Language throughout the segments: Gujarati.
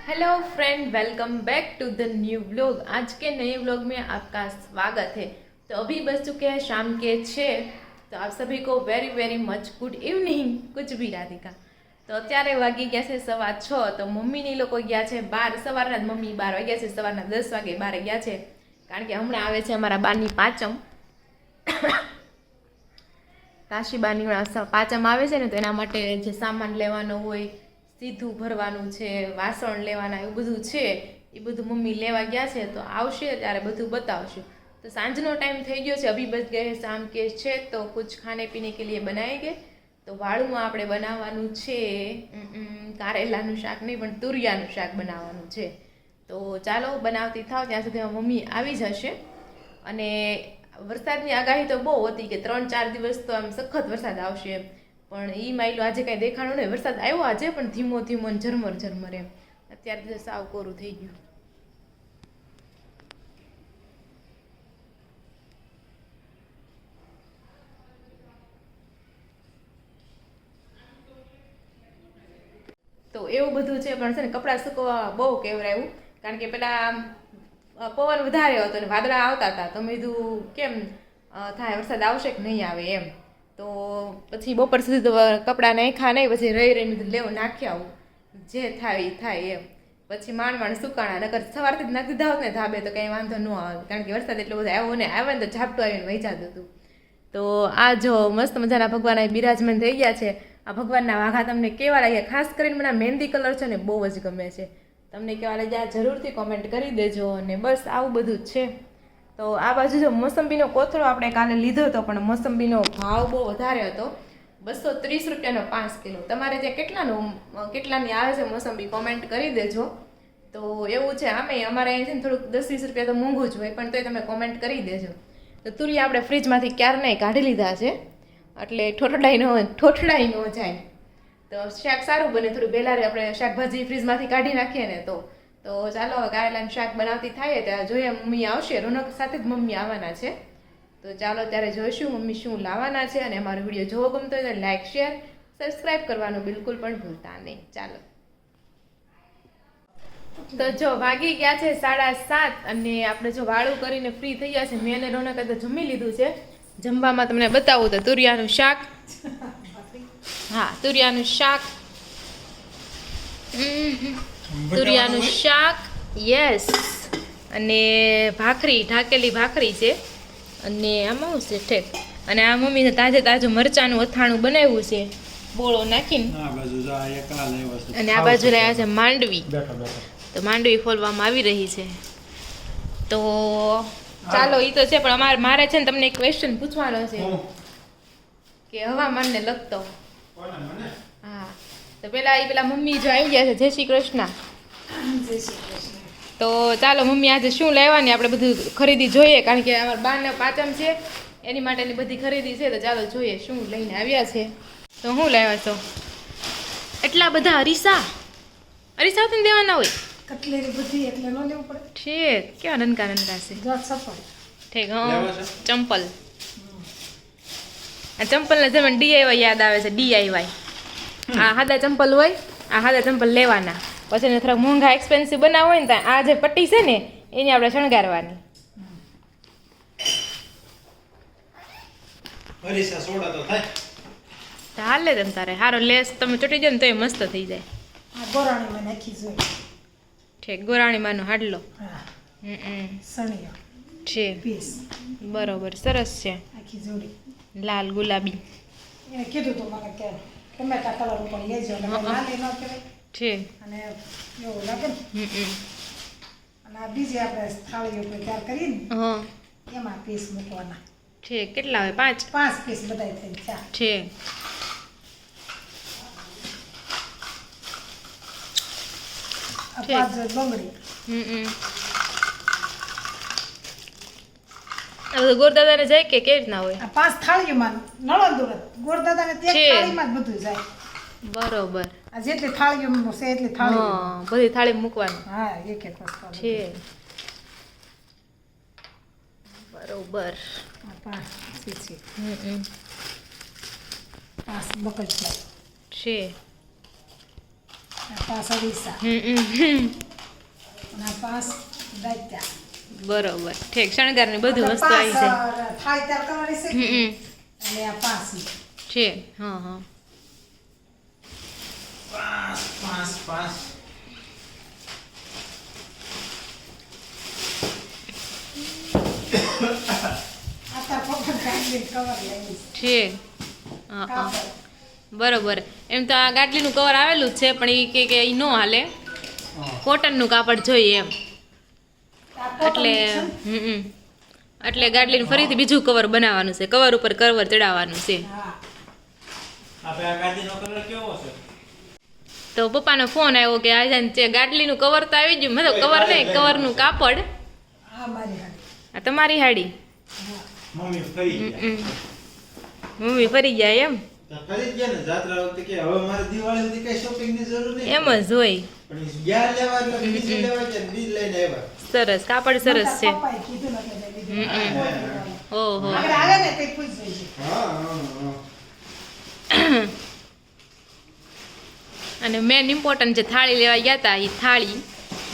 Hello friend, welcome back to the new vlog. आज के नए व्लॉग में आपका स्वागत है। तो अभी बज चुके हैं शाम के 6। तो आप सभी को very very much good evening. कुछ भी राधिका। तो અત્યારે વાગી ગયા છે 6:15। તો મમ્મીની લોકો ગયા છે બહાર। સવારના જ મમ્મી 12 વાગ્યા છે, સવારના 10 વાગે બહાર ગયા છે, કારણ કે હમણાં આવે છે અમારા બાની પાંચમ। કાશીબાની પાંચમ આવે છે ને, તો એના માટે જે સામાન લેવાનો હોય, સીધું ભરવાનું છે, વાસણ લેવાના, એવું બધું છે, એ બધું મમ્મી લેવા ગયા છે। તો આવશે ત્યારે બધું બતાવશે। તો સાંજનો ટાઈમ થઈ ગયો છે, અભી બજ ગયે શામ કે 6। તો કુછ ખાને પીને કે लिए બનાએંગે। તો વાળુમાં આપણે બનાવવાનું છે કારેલાનું શાક નહીં, પણ તુરિયાનું શાક બનાવવાનું છે। તો ચાલો બનાવતી થાવ, ત્યાં સુધીમાં મમ્મી આવી જશે। અને વરસાદની આગાહી તો બહુ હતી કે 3-4 દિવસ તો આમ સખત વરસાદ આવશે એમ, પણ એ માયલો આજે કાંઈ દેખાણો નહીં। વરસાદ આવ્યો આજે, પણ ધીમો ધીમો ને ઝરમર ઝરમર એમ। અત્યારે તો સાવ કોરું થઈ ગયું। તો એવું બધું છે, પણ છે ને કપડાં સુકવવા બહુ કેવરાયું, કારણ કે પેલા પવન વધારે હતો ને વાદળા આવતા હતા। તો મેં કીધું કેમ થાય, વરસાદ આવશે કે નહીં આવે એમ। તો પછી બપોર સુધી તો કપડાં નાખ્યા નહીં, પછી રહી મેં લેવું નાખી આવું, જે થાય એ થાય એમ। પછી માંડ સુકાણા, નકર સવારથી જ નાખી દીધા હોત ને ધાબે તો કંઈ વાંધો ન આવે, કારણ કે વરસાદ એટલો બધો આવ્યો ને, આવે ને તો ઝાપટું આવીને વહી જતું હતું। તો આ જો મસ્ત મજાના ભગવાન અહીં બિરાજમાન થઈ ગયા છે। આ ભગવાનના વાઘા તમને કેવા લાગ્યા? ખાસ કરીને મને મહેંદી કલર છે ને બહુ જ ગમે છે। તમને કેવા લાગ્યા જરૂરથી કોમેન્ટ કરી દેજો। અને બસ આવું બધું જ છે। તો આ બાજુ જો મોસંબીનો કોથળો આપણે કાલે લીધો હતો, પણ મોસંબીનો ભાવ બહુ વધારે હતો, 230 રૂપિયાનો 5 કિલો। તમારે ત્યાં કેટલાની આવે છે મોસંબી, કોમેન્ટ કરી દેજો। તો એવું છે, આમે અમારે અહીં છે ને થોડુંક 10-20 રૂપિયા તો મોંઘું જ હોય, પણ તોય તમે કોમેન્ટ કરી દેજો। તો તુરિયા આપણે ફ્રીજમાંથી ક્યારનાય કાઢી લીધા છે, એટલે ઠોઠડાઈ ન જાય। તો શાક સારું બને, થોડું પહેલાં આપણે શાકભાજી ફ્રીજમાંથી કાઢી નાખીએ ને તો ચાલો હવે કારેલાનું શાક બનાવતી થાય ત્યારે જોઈએ। મમ્મી આવશે, રોનક સાથે જ મમ્મી આવવાના છે। તો ચાલો ત્યારે જોઈશું મમ્મી શું લાવવાના છે। અને અમારો વિડીયો જોવો ગમતો હોય તો લાઈક, શેર, સબસ્ક્રાઈબ કરવાનું બિલકુલ પણ ભૂલતા નહીં। ચાલો, તો જો વાગી ગયા છે 7:30, અને આપણે જો વાળું કરીને ફ્રી થઈ ગયા છે। મેં અને રોનકે તો જમી લીધું છે। જમવામાં તમને બતાવું તો તુરિયાનું શાક, હા તુરિયાનું શાક, તુરિયાનું શાક, યસ, અને ભાખરી, ઢાકેલી ભાખરી છે। અને આમાં શું છે ઠેક, અને આ મમ્મીને તાજે તાજું મરચાંનું અથાણું બનાવ્યું છે બોળો નાખીને। અને આ બાજુ રહ્યા છે માંડવી, તો માંડવી ફોલવામાં આવી રહી છે। તો ચાલો, એ તો છે, પણ મારે છે ને તમને એક ક્વેશ્ચન પૂછવાનો છે કે હવામાનને લગતો। હા, તો પેલા મમ્મી જો આવી ગયા છે। જય શ્રી કૃષ્ણ। તો ચાલો મમ્મી આજે શું લાવવાની આપણે બધું ખરીદી જોઈએ, કારણ કે અમારા બાને પાંચમ છે, એની માટેની બધી ખરીદી છે। તો ચાલો જોઈએ શું લઈને આવ્યા છે। તો શું લાવ્યા છો? એટલા બધા અરીસા તો દેવાના હોય? કટલેરી બધી એટલે ન લેવું પડે। ઠીક, કેવા નનકા છે? ઠીક, હા ચંપલ। આ ચંપલને જમીન DIY યાદ આવે છે, DIY। આ સાદા ચંપલ હોય, આ સાદા ચંપલ લેવાના, પછી એને થોડાક મોંઘા એક્સપેન્સિવ બનાવવા હોય ને, ત્યાં આ જે પટ્ટી છે ને એની આપણે શણગારવાની। હાલે તમ તારે હારો લેસ તમે ચોટી જાય ને તો એ મસ્ત થઈ જાય। આ ગોરાણીમાં નાખી જોઈએ। ઠીક, ગોરાણીમાંનો હાડલો, હા, સણિયા છે, પીસ બરોબર, સરસ છે, આખી જોડી લાલ ગુલાબી એને કીધું તો મને કે ટમેટા કલર ઉપર લેજો, એટલે લાલ ન કહેવાય છે। અને એવું લાગે ને। અને આ બીજી આપણે થાળીઓ ઉપર તૈયાર કરીને હા એમાં પીસ મૂકવાના છે। કેટલા હોય? 5 પીસ બધા થઈને ચાર છે। આ 5 બંગડી। ગોરદાદાને જાય કે કેવી રીતના હોય? આ 5 થાળીઓમાં નળંદુર ગોરદાદાને તે થાળીમાં જ બધું જાય। બરોબર, આ જેટલી થાળીઓ છે એટલી થાળી, હા બધી થાળી મૂકવાનું હા એક વસ્તુ છે, બરોબર। આ 5 પીસી, 5 બકલ છે। આ 5 અરીસા હમ. અને આ 5 દાયકા બરોબર ઠીક શણગારની બધી વસ્તુ આવી છે થાળી તૈયાર કરવાની છે હમ. એટલે આ 5 છે હા હા પાંચ આતા પપ્પા કાઢી કવર લેવી છે હા હા કાપડ બરોબર એમ તો આ ગાટલીનું કવર આવેલું જ છે પણ એ કે એ ન હાલે કોટનનું કાપડ જોઈએ એમ આ કોટન એટલે હમ એટલે ગાટલીનું ફરીથી બીજું કવર બનાવવાનું છે કવર ઉપર કવર ચડાવવાનું છે હા આપણે આ ગાદીનો કલર કેવો છે? તો પપ્પાનો ફોન આવ્યો કે આજે ગાટલીનું કવર તો આવી ગયું મેં તો કવર નહીં કવરનું કાપડ આ મારી હાડી આ તમારી હાડી હા મમ્મી ફરી ગયા. મમ્મી ફરી ગયા એમ તો ફરી જ ગયા ને જાત્રા વખતે કે હવે મારે દિવાળી સુધી કઈ શોપિંગ ની જરૂર નહીં એમ જ હોય પણ ઈ ગયા લેવા એટલે બીજું લેવા છે બીજ લઈને આવ્યા. સરસ કાપડ સરસ છે પપ્પાએ કીધું ને એટલે મેં કીધું ઓહો આગળ આવે ને તે પૂછ જઈશ હા હા અને મેન ઇમ્પોર્ટન્ટ જે થાળી લેવા ગયા હતા એ થાળી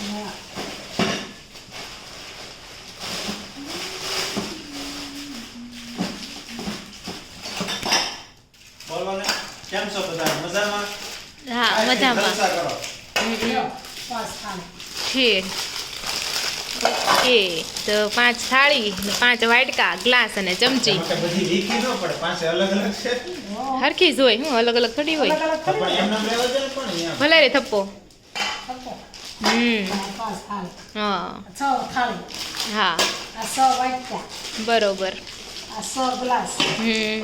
હા બોલો ને કેમ છો બધા મજામાં? હા મજામાં જલસા કરો. લ્યો, 5 થાળી છે ઓકે તો 5 થાળી ને 5 વાટકા ગ્લાસ અને ચમચી એમાં કઈ બધી વીખી ન પડે પાસે અલગ અલગ છે હરખી જ હોય હું અલગ અલગ થોડી હોય અલગ અલગ તો કરી પણ એમને લેવા છે ને પણ એમ ભલે રે થપ્પો આપો. હમ આ 5 થાળી હા 6 થાળી હા આ 6 વાટકા બરોબર આ 6 ગ્લાસ હમ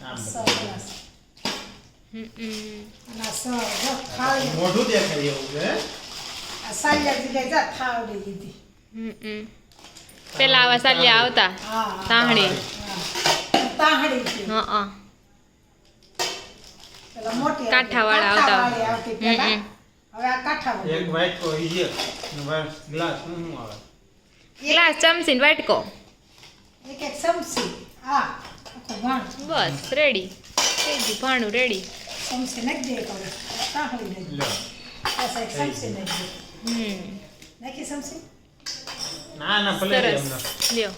આમ 6 ગ્લાસ હમ અને આ 6 જો થાળી મોઢું દેખાય એવું છે આ સાલ્યા દીધે જા થાળી દીધી હમ પેલા આવા સાલિયા આવતા હા તાહણી હા. તાહડી છે હા પેલા મોટી કાંઠાવાળા આવતા. કાંઠાવાળી આવતી પહેલા. હમ. હવે આ કાંઠાવાળી એક વાઇટ કો ઈ ગ્લાસ શું આવે ગ્લાસ ચમચી ને વાટકો એક એક ચમચી આ આખું ભાણ બસ રેડી થઈ ગયું ભાણું રેડી ચમચી નાખી દે હવે તાહડી નાખી લો બસ એક ચમચી નાખી દે હમ નાખી ચમચી ના ના ભલે રે એમને સરસ લ્યો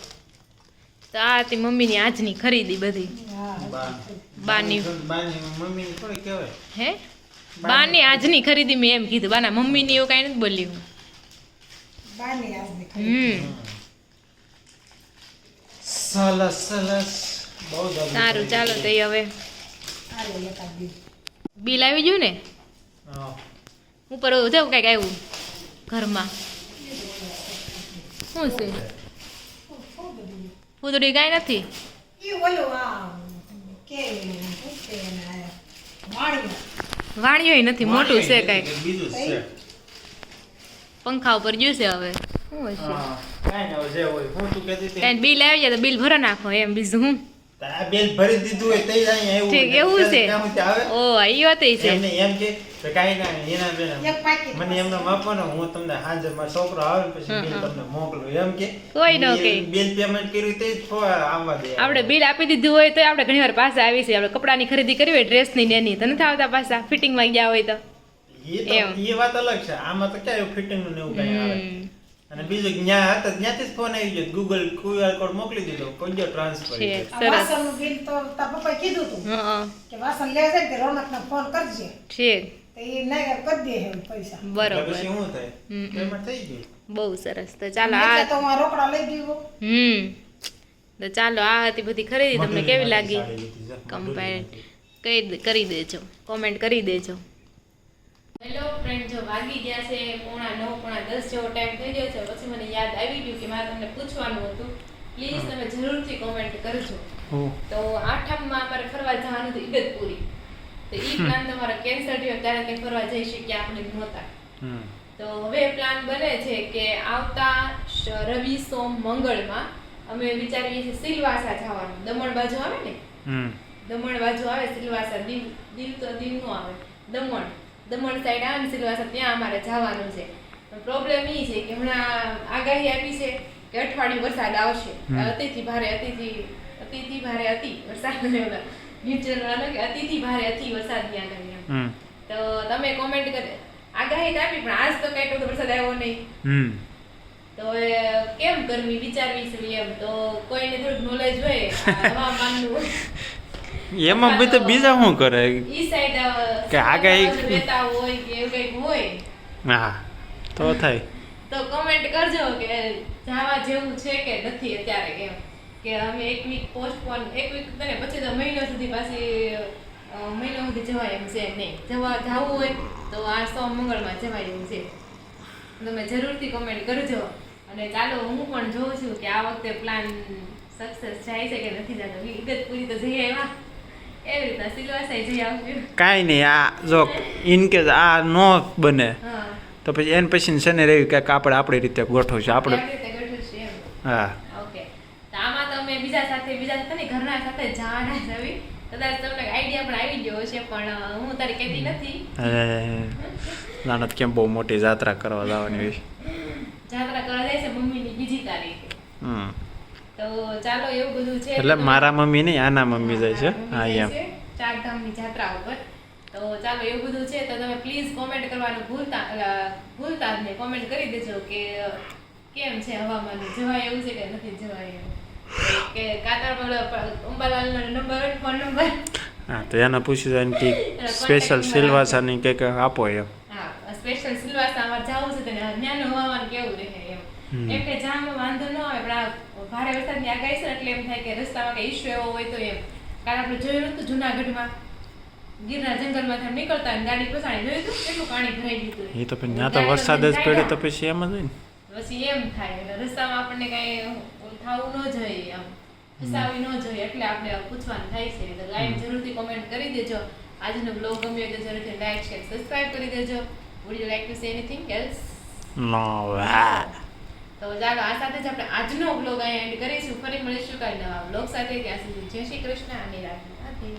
તો આ હતી મમ્મીની આજની ખરીદી બધી હા બાની બાની મમ્મી થોડી કહેવાય હે બાની આજની ખરીદી મેં એમ કીધું બાના મમ્મીની એવું કાંઈ નથી બોલ્યું બાની આજની ખાઈ સરસ બહુ દાદુ સારું ચાલો તો એ હવે આલે એકાદ બી બિલ આવી ગયું ને હા ઉપર જવું કાંઈક આવ્યું ઘરમાં શું છે ફૂદડી કાંઈ નથી ઈ ઓલું આ કે શું કે એને વાણી વાણિયો નથી મોટું છે કાંઈક બીજું છે પંખા ઉપર ગયું છે હવે શું હશે હા કાંઈ ના જે હોય હું તું કહેતી હતી કાંઈ બિલ આવી જાય તો બિલ ભરો નાખો એમ બીજું હું આ બેલ ભરી દીધું હોય તઈ જ અહીંયા ઠીક એવું છે કામ ત્યાં આવે ઓ એ વાત છે એમને એમ કે તો કાંઈ ના એના બેન એક પાકીટ મને એમને આપો ને હું તમને હાજર મારો છોકરો આવે ને પછી બિલ તમને મોકલું એમ કે કોઈ ન કે. બિલ પેમેન્ટ કર્યું તે જ આવવા દે આપણે બિલ આપી દીધું હોય તો આપણે ઘણી વાર પાછા આવી છે આપણે કપડાની ખરીદી કરી હોય ડ્રેસની ને એની તો નથી આવતા પાછા ફિટિંગમાં ગયા હોય તો એમ. એ વાત અલગ છે આમાં તો ક્યાં ફિટિંગ નું ને એવું કઈ આવે હમ. અને બીજું ત્યાં હતા ત્યાંથી જ ફોન આવી ગયો ગૂગલ QR કોડ મોકલી દીધો કોઈ ટ્રાન્સફર છે આ સરસ વાસણનું બિલ તો તાર પપ્પાએ કીધું તું હા કે વાસણ લે જાય ને તે રોનકને ફોન કરજે છે તો એ નહીં કરી દે હે પૈસા બરોબર પછી શું થાય હમ. પેમેન્ટ થઈ ગયું બહુ સરસ તો ચાલો એટલે આ તો હું આ રોકડા લઈ દીધો તો ચાલો આ હતી બધી ખરીદી તમને કેવી લાગી સાડી લીધી છે. કમ્પેર કરી દેજો કોમેન્ટ કરી દેજો હેલો ફ્રેન્ડ જો વાગી ગયા છે 9:45 જેવો ટાઈમ થઈ ગયો છે પછી મને યાદ આવી ગયું કે મારે તમને પૂછવાનું હતું પ્લીઝ તમે જરૂરથી કોમેન્ટ કરજો તો આઠમમાં અમારે ફરવા જવાનું હતું ઇગતપુરી તો ઈ પ્લાન તમારો કેન્સલ થયો ત્યારે કંઈ ફરવા જઈ શક્યા આપણે નહોતા તો હવે પ્લાન બને છે કે આવતા રવિ સોમ મંગળમાં અમે વિચારીએ છીએ સિલવાસા જવાનું દમણ બાજુ આવે ને દમણ બાજુ આવે સિલવાસા દીવ તો દીવ નો આવે દમણ સાઈડ આવે ને સિલવાસા ત્યાં અમારે જવાનું છે પ્રોબ્લેમ એ છે કે હમણાં આગાહી આપી છે કે અઠવાડિયું વરસાદ આવશે અતિથી ભારે અતિ વરસાદ ન્યુટ્રલ કે અતિથી ભારે અતિ વરસાદની આગાહી એમ. હમ તો તમે કોમેન્ટ કરી આગાહી તો આપી પણ આજ તો કઈ એટલો વરસાદ આવ્યો નહીં. હમ તો હવે કેમ ગરમી વિચારવી છે એમ તો કોઈને થોડુંક નોલેજ હોય આ હવામાનનું એમાં બધું બીજા શું કરે ઈ સાઈડ કે આગાહી- રહેતા હોય કે એવું કંઈક હોય હા તો થાય તો કમેન્ટ કરજો કે જવા જેવું છે કે નથી અત્યારે એમ કે અમે એક વીક પોસ્ટપોન એક વીક ને પછી તો મહિનો સુધી પાછી મહિનો સુધી જવાય એમ છે નહીં જવું હોય તો આ સોમ મંગળમાં જવાય એમ છે તમે જરૂરથી કમેન્ટ કરજો અને ચાલો હું પણ જોઉં છું કે આ વખતે પ્લાન સક્સેસ જાય છે કે નથી જતો ઇગતપુરી તો જઈ આવ્યા એવી રીતના સિલવાસાઈ જઈ આવશું કાંઈ નહીં આ જો ઇનકેસ આ ન બને હા તો પછી એને પછી શનિ રવિ કંઈક આપણે આપણી રીતે ગોઠવશું આપણે આપણે રીતે ગોઠવીશું એમ. હા ઓકે તો આમાં તમે બીજા સાથે નહીં ઘરના સાથે જવાના જ આવી કદાચ તમને આઈડિયા પણ આવી ગયો હશે પણ હું તારી કહેતી નથી નાનત કેમ બહુ મોટી જાત્રા કરવા જવાની હોય જાત્રા કરવા જાય છે મમ્મીની બીજી તારીખે હમ તો ચાલો એવું બધું છે એટલે મારા મમ્મી નહીં આના મમ્મી જાય છે મમ્મી હા જાય એમ છે ચારધામની જાત્રા ઉપર તો ચાલો એવું બધું છે તો તમે પ્લીઝ કોમેન્ટ કરવાનું ભૂલતા જ નહીં કોમેન્ટ કરી દેજો કે કેમ છે હવામાન જવાય એવું છે કે નથી જવાય એવું કે કાતર અંબાલાલનો નંબર હોય ફોન નંબર હા તો એને પૂછી જાય કે સ્પેશિયલ સિલવાસાની કંઈક આપો એમ હા સ્પેશિયલ સિલવાસા અમારે જવું છે તેને ત્યાંનું હવામાન કેવું રહે એમ એમ કે જામમાં વાંધો ન આવે પણ આ ભારે વરસાદની આગાહી છે ને એટલે એમ થાય કે રસ્તામાં કઈ ઇશ્યુ એવો હોય તો એમ કારણ આપણે જોયું નતું જુનાગઢમાં ગીરના જંગલમાંથી આમ નીકળતા અને ગાડી પસાડી જોયું હતું કેટલું પાણી ભરાઈ ગયું હતું એ તો પછી ત્યાં તો વરસાદ જ પડ્યો તો પછી એમ જ હોય ને પછી એમ થાય એટલે રસ્તામાં આપણને કઈ થવું ન જોઈએ આમ ફસાવી ન જોઈએ એટલે આપણે પૂછવાનું થાય છે તો લાઈક જરૂરથી કોમેન્ટ કરી દેજો આજનો બ્લોગ ગમ્યો હોય તો જરૂરથી લાઈક શેર સબસ્ક્રાઇબ કરી દેજો would you like to say anything else no વાહ તો ચાલો આ સાથે જ આપણે આજનો બ્લોગ અહીં એન્ડ કરીશું ફરી મળીશું કાંઈ નવા બ્લોગ સાથે ત્યાં સુધી જય શ્રી કૃષ્ણ અને રાધે રાધે